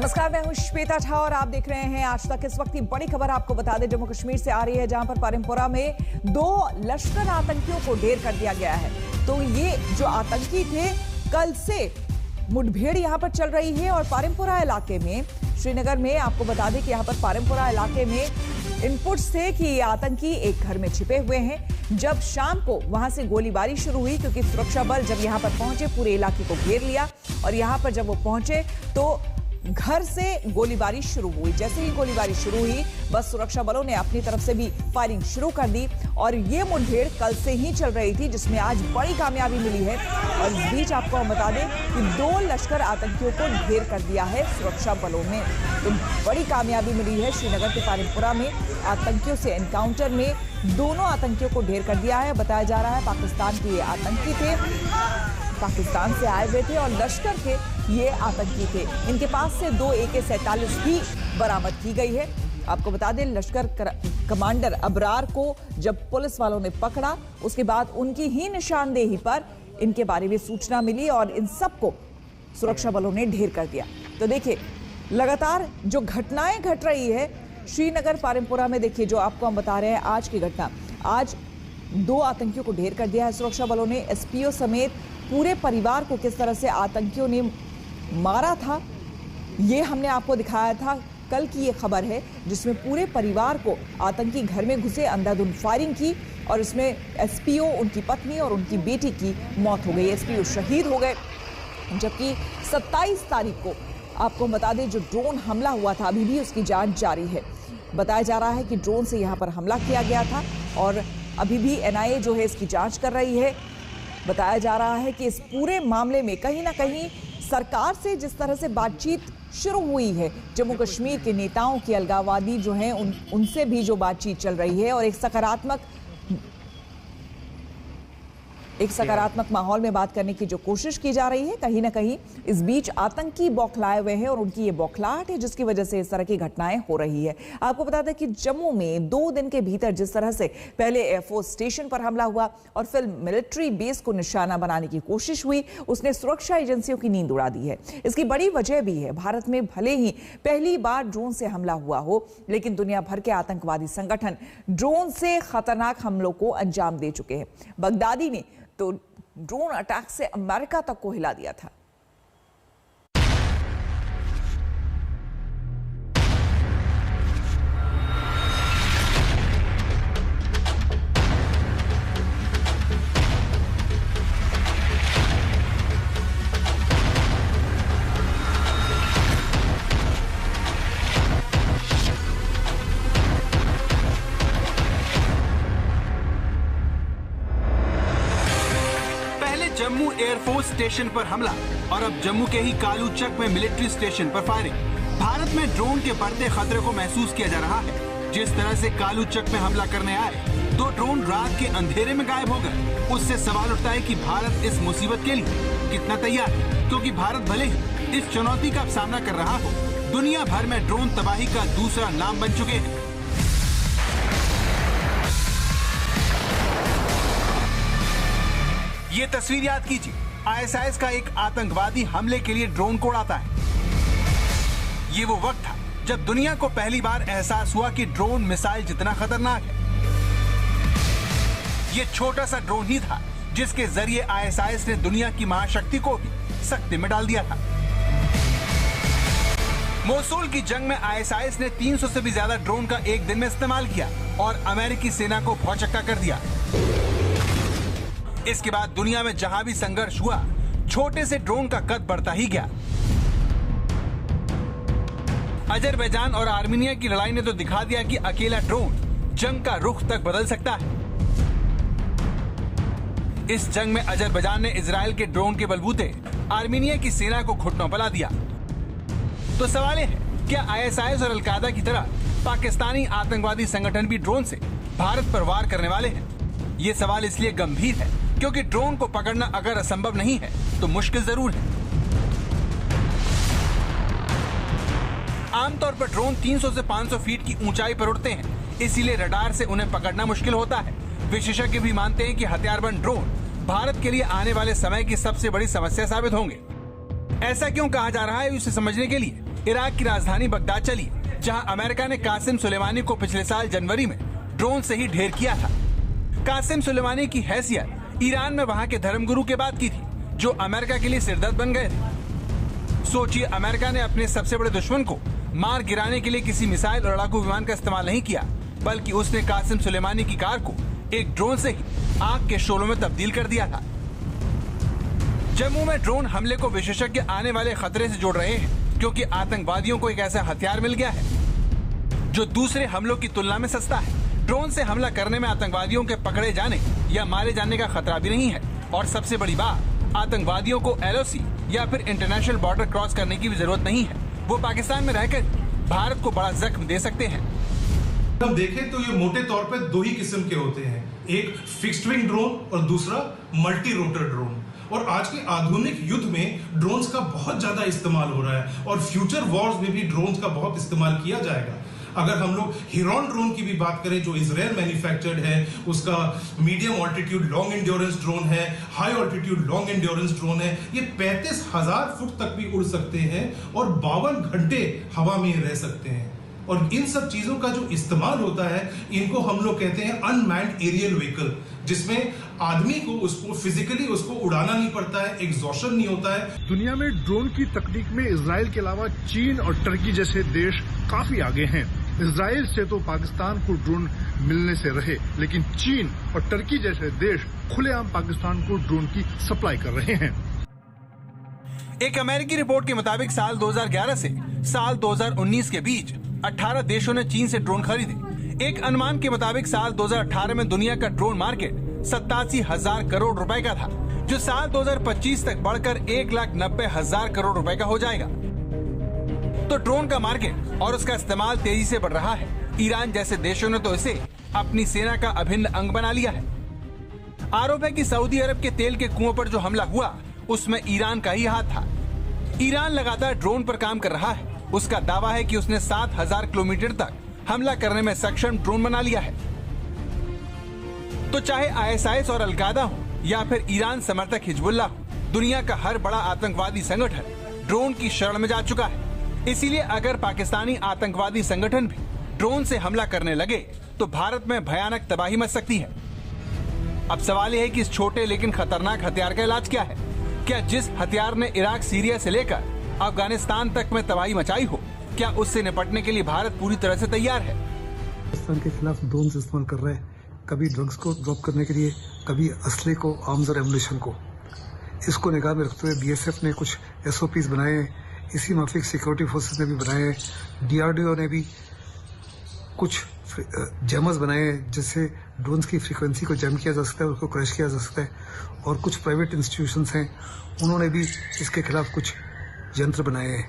नमस्कार, मैं हूं श्वेता झा और आप देख रहे हैं आज तक। इस वक्त की बड़ी खबर आपको बता दें, जम्मू कश्मीर से आ रही है, जहां पर पारमपुरा में 2 लश्कर आतंकियों को ढेर कर दिया गया है। तो ये जो आतंकी थे, कल से मुठभेड़ यहां पर चल रही है और पारमपुरा इलाके में, श्रीनगर में आपको बता दें कि यहां पर पारमपुरा इलाके में इनपुट्स थे कि ये आतंकी एक घर में छिपे हुए हैं। जब शाम को वहां से गोलीबारी शुरू हुई, क्योंकि सुरक्षा बल जब यहां पर पहुंचे पूरे इलाके को घेर लिया और यहां पर जब वो पहुंचे तो घर से गोलीबारी शुरू हुई। जैसे ही गोलीबारी शुरू हुई, बस सुरक्षा बलों ने अपनी तरफ से भी फायरिंग शुरू कर दी और ये मुठभेड़ कल से ही चल रही थी, जिसमें आज बड़ी कामयाबी मिली है। और इस बीच आपको हम बता दें कि 2 लश्कर आतंकियों को ढेर कर दिया है सुरक्षा बलों ने। तो बड़ी कामयाबी मिली है। श्रीनगर के पारमपुरा में आतंकियों से एनकाउंटर में दोनों आतंकियों को ढेर कर दिया है। बताया जा रहा है पाकिस्तान के ये आतंकी थे, पाकिस्तान से आए हुए थे और लश्कर के ये आतंकी थे। इनके पास से 2 AK-47 भी बरामद की गई है। आपको बता दें, लश्कर कमांडर अबरार को जब पुलिस वालों ने पकड़ा, उसके बाद उनकी ही निशानदेही पर इनके बारे में सूचना मिली और इन सबको सुरक्षा बलों ने ढेर कर दिया। तो देखिए, लगातार जो घटनाएं घट रही है श्रीनगर पारमपुरा में, देखिए जो आपको हम बता रहे हैं आज की घटना। आज 2 आतंकियों को ढेर कर दिया है सुरक्षा बलों ने। SPO समेत पूरे परिवार को किस तरह से आतंकियों ने मारा था, ये हमने आपको दिखाया था। कल की ये खबर है जिसमें पूरे परिवार को आतंकी घर में घुसे, अंधाधुंध फायरिंग की और इसमें SPO, उनकी पत्नी और उनकी बेटी की मौत हो गई। SPO शहीद हो गए। जबकि 27 तारीख को आपको बता दें, जो ड्रोन हमला हुआ था, अभी भी उसकी जांच जारी है। बताया जा रहा है कि ड्रोन से यहाँ पर हमला किया गया था और अभी भी NIA जो है इसकी जांच कर रही है। बताया जा रहा है कि इस पूरे मामले में कहीं ना कहीं सरकार से जिस तरह से बातचीत शुरू हुई है, जम्मू कश्मीर के नेताओं की, अलगाववादी जो हैं उनसे भी जो बातचीत चल रही है और एक सकारात्मक माहौल में बात करने की जो कोशिश की जा रही है, कहीं ना कहीं इस बीच आतंकी बौखलाए हुए हैं और उनकी ये बौखलाहट है जिसकी वजह से इस तरह की घटनाएं हो रही है। आपको बता दें कि जम्मू में 2 दिन के भीतर जिस तरह से पहले एयरफोर्स स्टेशन पर हमला हुआ और फिर मिलिट्री बेस को निशाना बनाने की कोशिश हुई, उसने सुरक्षा एजेंसियों की नींद उड़ा दी है। इसकी बड़ी वजह भी है, भारत में भले ही पहली बार ड्रोन से हमला हुआ हो, लेकिन दुनिया भर के आतंकवादी संगठन ड्रोन से खतरनाक हमलों को अंजाम दे चुके हैं। बगदादी ने तो ड्रोन अटैक से अमेरिका तक को हिला दिया था। जम्मू एयरफोर्स स्टेशन पर हमला और अब जम्मू के ही कालू चक में मिलिट्री स्टेशन पर फायरिंग। भारत में ड्रोन के बढ़ते खतरे को महसूस किया जा रहा है। जिस तरह से कालू चक में हमला करने आए 2 ड्रोन रात के अंधेरे में गायब हो गए, उससे सवाल उठता है कि भारत इस मुसीबत के लिए कितना तैयार है। क्योंकि भारत भले ही इस चुनौती का सामना कर रहा हो, दुनिया भर में ड्रोन तबाही का दूसरा नाम बन चुके हैं। ये तस्वीर याद कीजिए, ISIS का एक आतंकवादी हमले के लिए ड्रोन को उड़ाता है। ये वो वक्त था जब दुनिया को पहली बार एहसास हुआ कि ड्रोन मिसाइल जितना खतरनाक है। ये छोटा सा ड्रोन ही था जिसके जरिए ISIS ने दुनिया की महाशक्ति को भी सख्ती में डाल दिया था। मोसुल की जंग में ISIS ने 300 से भी ज्यादा ड्रोन का एक दिन में इस्तेमाल किया और अमेरिकी सेना को भौचक्का कर दिया। इसके बाद दुनिया में जहां भी संघर्ष हुआ, छोटे से ड्रोन का कद बढ़ता ही गया। अजरबैजान और आर्मीनिया की लड़ाई ने तो दिखा दिया कि अकेला ड्रोन जंग का रुख तक बदल सकता है। इस जंग में अजरबैजान ने इजराइल के ड्रोन के बलबूते आर्मीनिया की सेना को घुटनों पर ला दिया। तो सवाल है, क्या ISIS और अलकायदा की तरह पाकिस्तानी आतंकवादी संगठन भी ड्रोन से भारत पर वार करने वाले हैं? ये सवाल इसलिए गंभीर है क्योंकि ड्रोन को पकड़ना अगर असंभव नहीं है तो मुश्किल जरूर है। आमतौर पर ड्रोन 300 से 500 फीट की ऊंचाई पर उड़ते हैं, इसीलिए रडार से उन्हें पकड़ना मुश्किल होता है। विशेषज्ञ भी मानते हैं कि हथियारबंद ड्रोन भारत के लिए आने वाले समय की सबसे बड़ी समस्या साबित होंगे। ऐसा क्यों कहा जा रहा है, इसे समझने के लिए इराक की राजधानी बगदाद चली, जहां अमेरिका ने कासिम सुलेमानी को पिछले साल जनवरी में ड्रोन से ही ढेर किया था। कासिम सुलेमानी की हैसियत ईरान में वहां के धर्मगुरु के बाद की थी, जो अमेरिका के लिए सिरदर्द बन गए थे। सोचिए, अमेरिका ने अपने सबसे बड़े दुश्मन को मार गिराने के लिए किसी मिसाइल और लड़ाकू विमान का इस्तेमाल नहीं किया, बल्कि उसने कासिम सुलेमानी की कार को एक ड्रोन से ही आग के शोलों में तब्दील कर दिया था। जम्मू में ड्रोन हमले को विशेषज्ञ आने वाले खतरे से जोड़ रहे हैं, क्योंकि आतंकवादियों को एक ऐसा हथियार मिल गया है जो दूसरे हमलों की तुलना में सस्ता है। ड्रोन से हमला करने में आतंकवादियों के पकड़े जाने या मारे जाने का खतरा भी नहीं है, और सबसे बड़ी बात, आतंकवादियों को LOC या फिर इंटरनेशनल बॉर्डर क्रॉस करने की भी जरूरत नहीं है। वो पाकिस्तान में रहकर भारत को बड़ा जख्म दे सकते हैं। हम देखें तो ये मोटे तौर पे दो ही किस्म के होते हैं, एक फिक्स्ड विंग ड्रोन और दूसरा मल्टी रोटर ड्रोन। और आज के आधुनिक युद्ध में ड्रोन्स का बहुत ज्यादा इस्तेमाल हो रहा है, और फ्यूचर वॉर्स में भी ड्रोन्स का बहुत इस्तेमाल किया जाएगा। अगर हम लोग हिरॉन ड्रोन की भी बात करें, जो इजराइल मैन्युफैक्चर्ड है, उसका medium altitude long endurance drone है, high altitude long endurance drone है, ये 35,000 फुट तक भी उड़ सकते हैं और 52 घंटे हवा में रह सकते हैं। और इन सब चीजों का जो इस्तेमाल होता है, इनको हम लोग कहते हैं अनमैन्ड एरियल व्हीकल, जिसमें आदमी को उसको फिजिकली उसको उड़ाना नहीं पड़ता है, एग्जॉशन नहीं होता है। दुनिया में ड्रोन की तकनीक में इजराइल के अलावा चीन और टर्की जैसे देश काफी आगे हैं। इजराइल से तो पाकिस्तान को ड्रोन मिलने से रहे, लेकिन चीन और टर्की जैसे देश खुलेआम पाकिस्तान को ड्रोन की सप्लाई कर रहे हैं। एक अमेरिकी रिपोर्ट के मुताबिक साल 2011 से साल 2019 के बीच 18 देशों ने चीन से ड्रोन खरीदे। एक अनुमान के मुताबिक साल 2018 में दुनिया का ड्रोन मार्केट 87,000 करोड़ रुपए का था, जो साल 2025 तक बढ़कर 1,90,000 करोड़ रुपए का हो जाएगा। तो ड्रोन का मार्केट और उसका इस्तेमाल तेजी से बढ़ रहा है। ईरान जैसे देशों ने तो इसे अपनी सेना का अभिन्न अंग बना लिया है। आरोप है कि सऊदी अरब के तेल के कुओं पर जो हमला हुआ, उसमें ईरान का ही हाथ था। ईरान लगातार ड्रोन पर काम कर रहा है। उसका दावा है कि उसने 7,000 किलोमीटर तक हमला करने में सक्षम ड्रोन बना लिया है। तो चाहे ISIS और अल-कायदा हो या फिर ईरान समर्थक हिजबुल्लाह हो, दुनिया का हर बड़ा आतंकवादी संगठन ड्रोन की शरण में जा चुका है। इसीलिए अगर पाकिस्तानी आतंकवादी संगठन भी ड्रोन से हमला करने लगे, तो भारत में भयानक तबाही मच सकती है। अब सवाल यह है कि इस छोटे लेकिन खतरनाक हथियार का इलाज क्या है? क्या जिस हथियार ने इराक, सीरिया से लेकर अफगानिस्तान तक में तबाही मचाई हो, क्या उससे निपटने के लिए भारत पूरी तरह से तैयार है? पाकिस्तान के खिलाफ ड्रोन से इस्तेमाल कर रहे हैं, कभी ड्रग्स को ड्रॉप करने के लिए, कभी असले को, आर्म्स और एमुनेशन को। इसको निगाह में रखते हुए BSF ने कुछ SOPs बनाए, इसी माफिक सिक्योरिटी फोर्सेस ने भी बनाए, DRDO ने भी कुछ जैमर्स बनाए, जिससे ड्रोन्स की फ्रीक्वेंसी को जैम किया जा सकता है, उसको क्रैश किया जा सकता है। और कुछ प्राइवेट इंस्टीट्यूशंस हैं, उन्होंने भी इसके खिलाफ कुछ यंत्र बनाए हैं।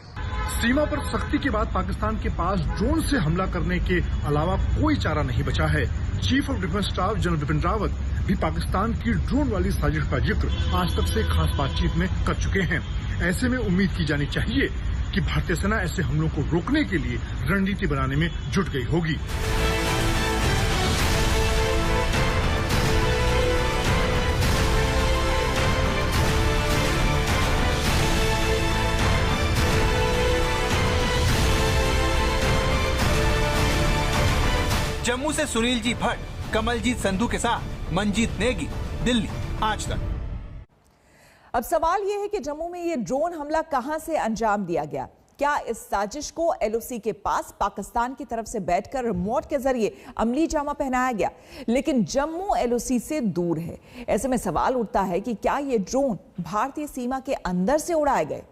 सीमा पर सख्ती के बाद पाकिस्तान के पास ड्रोन से हमला करने के अलावा कोई चारा नहीं बचा है। Chief of defence staff general Bipin Rawat भी पाकिस्तान की ड्रोन वाली साजिश का जिक्र आज तक से खास बातचीत में कर चुके हैं। ऐसे में उम्मीद की जानी चाहिए कि भारतीय सेना ऐसे हमलों को रोकने के लिए रणनीति बनाने में जुट गई होगी। जम्मू से सुनील जी भट्ट, कमलजीत संधू के साथ मंजीत नेगी, दिल्ली, आज तक। अब सवाल यह है कि जम्मू में ये ड्रोन हमला कहां से अंजाम दिया गया? क्या इस साजिश को LOC के पास पाकिस्तान की तरफ से बैठकर रिमोट के जरिए अमली जामा पहनाया गया? लेकिन जम्मू LOC से दूर है। ऐसे में सवाल उठता है कि क्या ये ड्रोन भारतीय सीमा के अंदर से उड़ाए गए?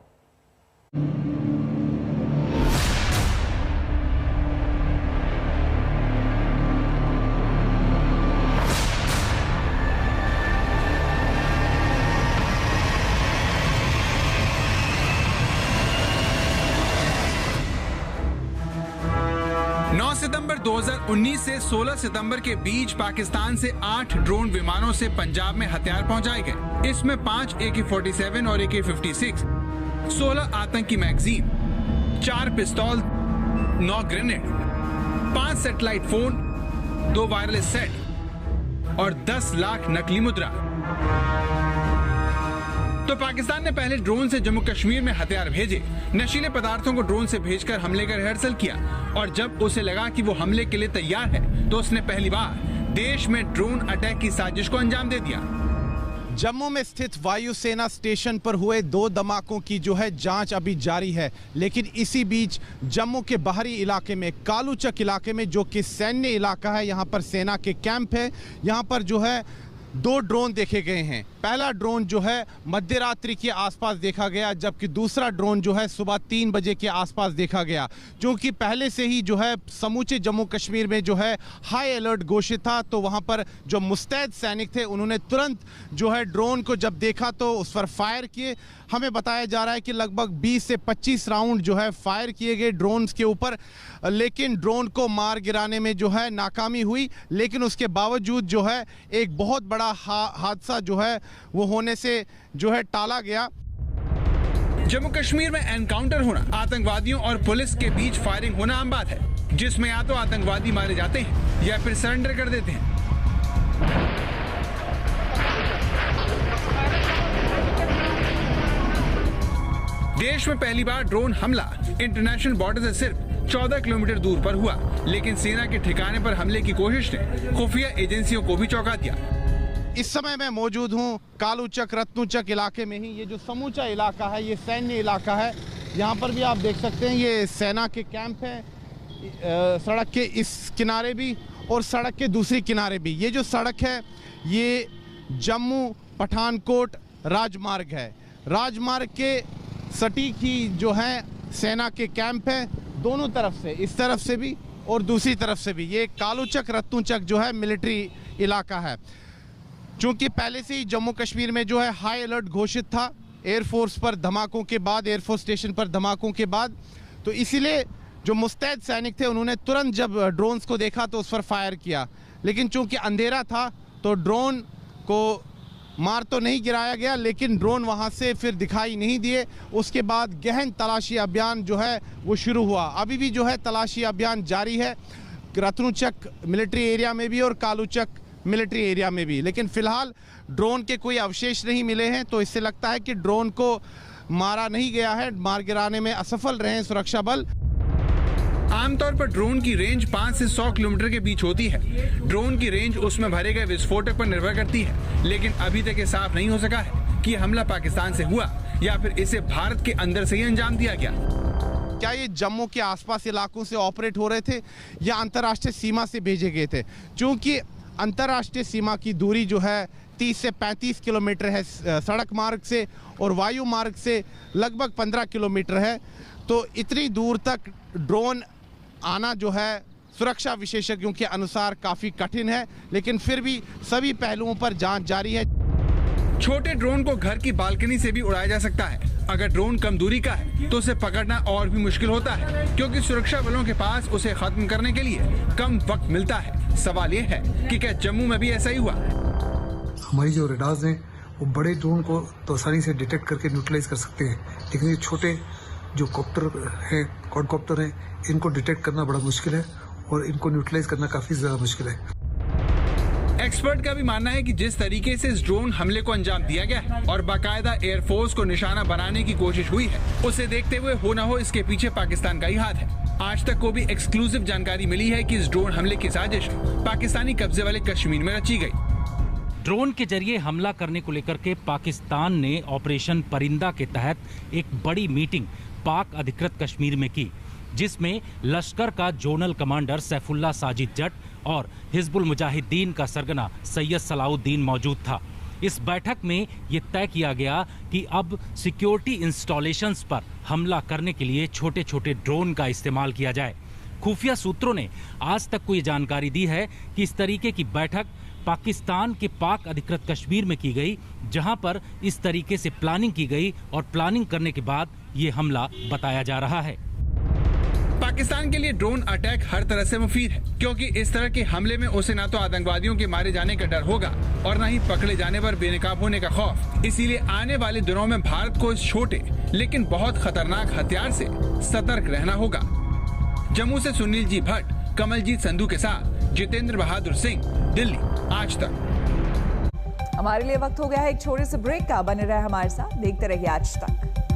सितंबर 2019 से 16 सितंबर के बीच पाकिस्तान से 8 ड्रोन विमानों से पंजाब में हथियार पहुंचाए गए। इसमें 5 AK-47 और AK-56, 16 आतंकी मैगजीन, 4 पिस्तौल, 9 grenade, 5 satellite phone, 2 wireless set और 10 लाख नकली मुद्रा। तो पाकिस्तान ने पहले ड्रोन से जम्मू कश्मीर में हथियार भेजे, नशीले पदार्थों को ड्रोन से भेजकर हमले का रिहर्सल किया और जब उसे लगा कि वो हमले के लिए तैयार है तो उसने पहली बार देश में ड्रोन अटैक की साजिश को अंजाम दे दिया। जम्मू में स्थित वायुसेना स्टेशन पर हुए 2 धमाकों की जो है जांच अभी जारी है, लेकिन इसी बीच जम्मू के बाहरी इलाके में कालूचक इलाके में, जो कि सैन्य इलाका है, यहाँ पर सेना के कैंप है, यहाँ पर जो है 2 ड्रोन देखे गए हैं। पहला ड्रोन जो है मध्य रात्रि के आसपास देखा गया, जबकि दूसरा ड्रोन जो है सुबह 3 बजे के आसपास देखा गया, जो कि पहले से ही जो है समूचे जम्मू कश्मीर में जो है हाई अलर्ट घोषित था। तो वहां पर जो मुस्तैद सैनिक थे उन्होंने तुरंत जो है ड्रोन को जब देखा तो उस पर फायर किए। हमें बताया जा रहा है कि लगभग 20 से 25 राउंड जो है फायर किए गए ड्रोन के ऊपर, लेकिन ड्रोन को मार गिराने में जो है नाकामी हुई। लेकिन उसके बावजूद जो है एक बहुत बड़ा हादसा जो है वो होने से जो है टाला गया। जम्मू कश्मीर में एनकाउंटर होना, आतंकवादियों और पुलिस के बीच फायरिंग होना आम बात है, जिसमें या तो आतंकवादी मारे जाते हैं या फिर सरेंडर कर देते हैं। देश में पहली बार ड्रोन हमला इंटरनेशनल बॉर्डर से सिर्फ 14 किलोमीटर दूर पर हुआ, लेकिन सेना के ठिकाने पर हमले की कोशिश ने खुफिया एजेंसियों को भी चौंका दिया। इस समय मैं मौजूद हूं कालूचक रत्नूचक इलाके में ही। ये जो समूचा इलाका है ये सैन्य इलाका है। यहाँ पर भी आप देख सकते हैं ये सेना के कैंप है, सड़क के इस किनारे भी और सड़क के दूसरी किनारे भी। ये जो सड़क है ये जम्मू पठानकोट राजमार्ग है। राजमार्ग के सटीक ही जो है सेना के कैंप है, दोनों तरफ से, इस तरफ से भी और दूसरी तरफ से भी। ये कालूचक रत्नूचक जो है मिलिट्री इलाका है। चूंकि पहले से ही जम्मू कश्मीर में जो है हाई अलर्ट घोषित था एयरफोर्स पर धमाकों के बाद, एयरफोर्स स्टेशन पर धमाकों के बाद, तो इसीलिए जो मुस्तैद सैनिक थे उन्होंने तुरंत जब ड्रोन्स को देखा तो उस पर फायर किया। लेकिन चूंकि अंधेरा था तो ड्रोन को मार तो नहीं गिराया गया, लेकिन ड्रोन वहां से फिर दिखाई नहीं दिए। उसके बाद गहन तलाशी अभियान जो है वो शुरू हुआ। अभी भी जो है तलाशी अभियान जारी है रत्नूचक मिलिट्री एरिया में भी और कालूचक मिलिट्री एरिया में भी, लेकिन फिलहाल ड्रोन के कोई अवशेष नहीं मिले हैं। तो इससे लगता है कि ड्रोन को मारा नहीं गया है, मार गिराने में असफल रहे सुरक्षा बल। आमतौर पर ड्रोन की रेंज 5 से 100 किलोमीटर के बीच होती है। ड्रोन की रेंज उसमें भरे गए विस्फोटक पर निर्भर करती है, लेकिन अभी तक ये साफ नहीं हो सका है कि हमला पाकिस्तान से हुआ या फिर इसे भारत के अंदर से ही अंजाम दिया गया। क्या ये जम्मू के आसपास इलाकों से ऑपरेट हो रहे थे या अंतर्राष्ट्रीय सीमा से भेजे गए थे? चूंकि अंतर्राष्ट्रीय सीमा की दूरी जो है 30 से 35 किलोमीटर है सड़क मार्ग से और वायु मार्ग से लगभग 15 किलोमीटर है, तो इतनी दूर तक ड्रोन आना जो है सुरक्षा विशेषज्ञों के अनुसार काफ़ी कठिन है। लेकिन फिर भी सभी पहलुओं पर जांच जारी है। छोटे ड्रोन को घर की बालकनी से भी उड़ाया जा सकता है। अगर ड्रोन कम दूरी का है तो उसे पकड़ना और भी मुश्किल होता है, क्योंकि सुरक्षा बलों के पास उसे खत्म करने के लिए कम वक्त मिलता है। सवाल ये है कि क्या जम्मू में भी ऐसा ही हुआ? हमारी जो रडार्स हैं वो बड़े ड्रोन को तो आसानी से डिटेक्ट करके न्यूट्रलाइज कर सकते हैं, लेकिन ये छोटे जो कॉप्टर हैं, क्वाडकॉप्टर हैं, इनको डिटेक्ट करना बड़ा मुश्किल है और इनको न्यूट्रलाइज करना काफी ज्यादा मुश्किल है। एक्सपर्ट का भी मानना है कि जिस तरीके से इस ड्रोन हमले को अंजाम दिया गया है और बाकायदा एयरफोर्स को निशाना बनाने की कोशिश हुई है, उसे देखते हुए हो न हो इसके पीछे पाकिस्तान का ही हाथ है। आज तक को भी एक्सक्लूसिव जानकारी मिली है कि इस ड्रोन हमले की साजिश पाकिस्तानी कब्जे वाले कश्मीर में रची गई। ड्रोन के जरिए हमला करने को लेकर के पाकिस्तान ने ऑपरेशन परिंदा के तहत एक बड़ी मीटिंग पाक अधिकृत कश्मीर में की, जिसमें लश्कर का जोनल कमांडर सैफुल्ला साजिद जट और हिजबुल मुजाहिदीन का सरगना सैयद सलाउद्दीन मौजूद था। इस बैठक में ये तय किया गया कि अब सिक्योरिटी इंस्टॉलेशंस पर हमला करने के लिए छोटे छोटे ड्रोन का इस्तेमाल किया जाए। खुफिया सूत्रों ने आज तक को ये जानकारी दी है कि इस तरीके की बैठक पाकिस्तान के पाक अधिकृत कश्मीर में की गई, जहां पर इस तरीके से प्लानिंग की गई और प्लानिंग करने के बाद ये हमला बताया जा रहा है। पाकिस्तान के लिए ड्रोन अटैक हर तरह से मुफीद है, क्योंकि इस तरह के हमले में उसे ना तो आतंकवादियों के मारे जाने का डर होगा और न ही पकड़े जाने पर बेनकाब होने का खौफ। इसीलिए आने वाले दिनों में भारत को इस छोटे लेकिन बहुत खतरनाक हथियार से सतर्क रहना होगा। जम्मू से सुनील जी भट्ट, कमलजीत संधू के साथ जितेंद्र बहादुर सिंह, दिल्ली, आज तक। हमारे लिए वक्त हो गया है एक छोटे से ब्रेक का। बने रहे हमारे साथ, देखते रहिए आज तक।